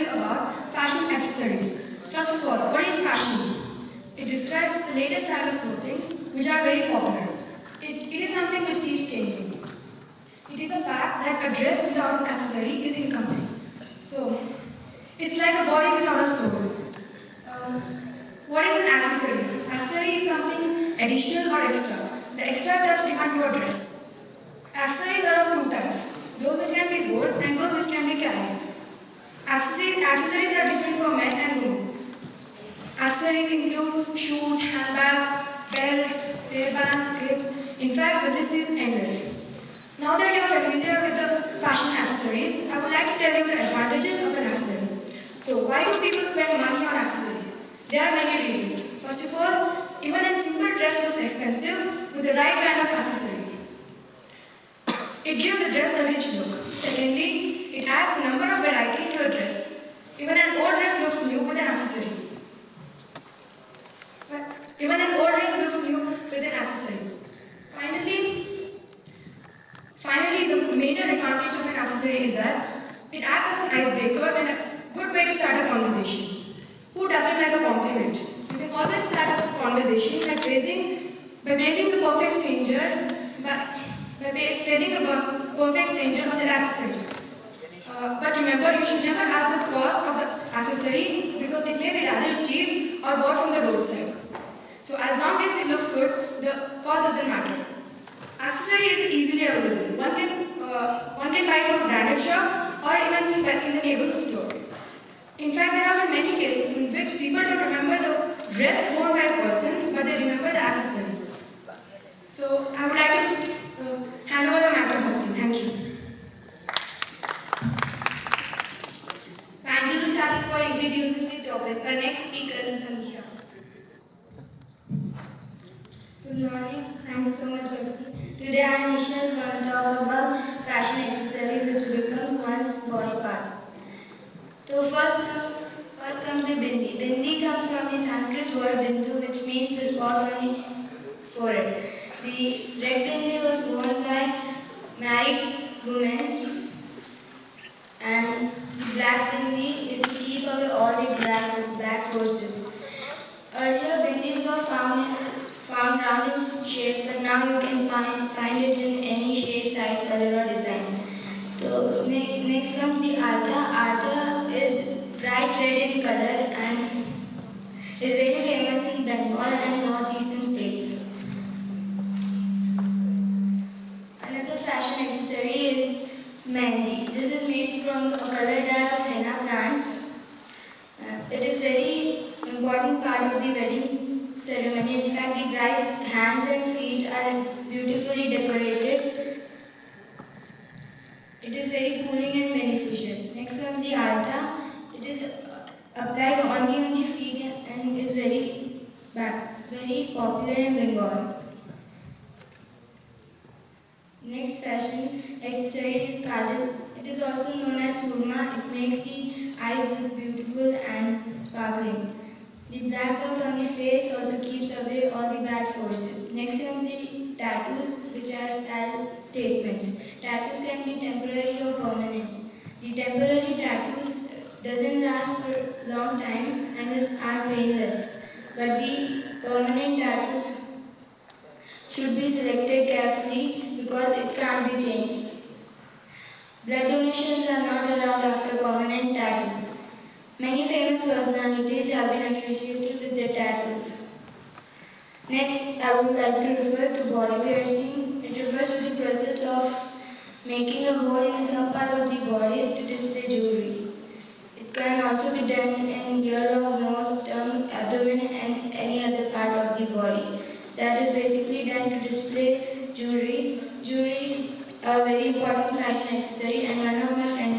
you about fashion accessories. First of all, what is fashion? It describes the latest style of clothing which are very popular. It is something which keeps changing. It is a fact that a dress without an accessory is incomplete. So, it's like a body without a soul. Um, what is an accessory? Accessory is something additional or extra. The extra touch given to a dress. Accessories are of two types. Those which can be worn and those which can be carried. Accessories are different for men and women. Accessories include shoes, handbags, belts, hairbands, clips. In fact, the list is endless. Now that you are familiar with the fashion accessories, I would like to tell you the advantages of an accessory. So, why do people spend money on accessories? There are many reasons. First of all, even a simple dress looks expensive with the right kind of accessory. It gives the dress a rich look. Secondly, it adds a number of variety to a dress. Even an old dress looks new with an accessory. Finally, the major advantage of an accessory is that it acts as an icebreaker and a good way to start a conversation. Who doesn't like a compliment? You can always start a conversation by praising the perfect stranger on their accessory. But remember, you should never ask the cost of the accessory because it may be rather cheap or bought from the roadside. So as long as it looks good, the cost doesn't matter. Accessory is easily available. One can buy it from a branded shop or even in the neighborhood store. In fact, there have been many cases in which people don't remember the dress worn by a person, but they remember the accessory. So I would like to hand over the matter to Bhakti. Thank you. Thank you, Saki, for introducing the topic. The next speaker is Amisha. Good morning. Thank you so much, Bhakti. Today I am Nisha going to talk about fashion accessories which becomes one's body part. So first comes the bindi. Bindi comes from the Sanskrit word bindu, which means the spot on the forehead. The red bindi was worn by married women, and the black bindi is to keep away all the black forces. Earlier, bindis were found round in shape, but now you can find it in any shape, size, color, or design. So next comes the alta. Alta is bright red in color and is very famous in Bengal and northeastern states. Another fashion accessory is mehndi. This is made from a color dye of henna plant. It is very important part of the wedding ceremony. In fact, the bride's hands and feet are beautifully decorated. It is very cooling and beneficial. Next comes the alta. It is applied only on the feet and is very popular in Bengal. Next fashion accessory is kajal. It is also known as surma. It makes the eyes look beautiful and sparkling. The black dot on the face also keeps away all the bad forces. Next comes the tattoos, which are style statements. Tattoos can be temporary or permanent. The temporary tattoos doesn't last for a long time and are painless. But the permanent tattoos should be selected carefully because it can't be changed. Blood donations are not allowed after permanent tattoos. Many famous personalities have been associated with their tattoos. Next, I would like to refer to body piercing. It refers to the process of making a hole in some part of the body to display jewelry. It can also be done in earlobe, nose, tongue, abdomen, and any other part of the body. That is basically done to display jewelry. Jewelry is a very important fashion accessory, and one of my friends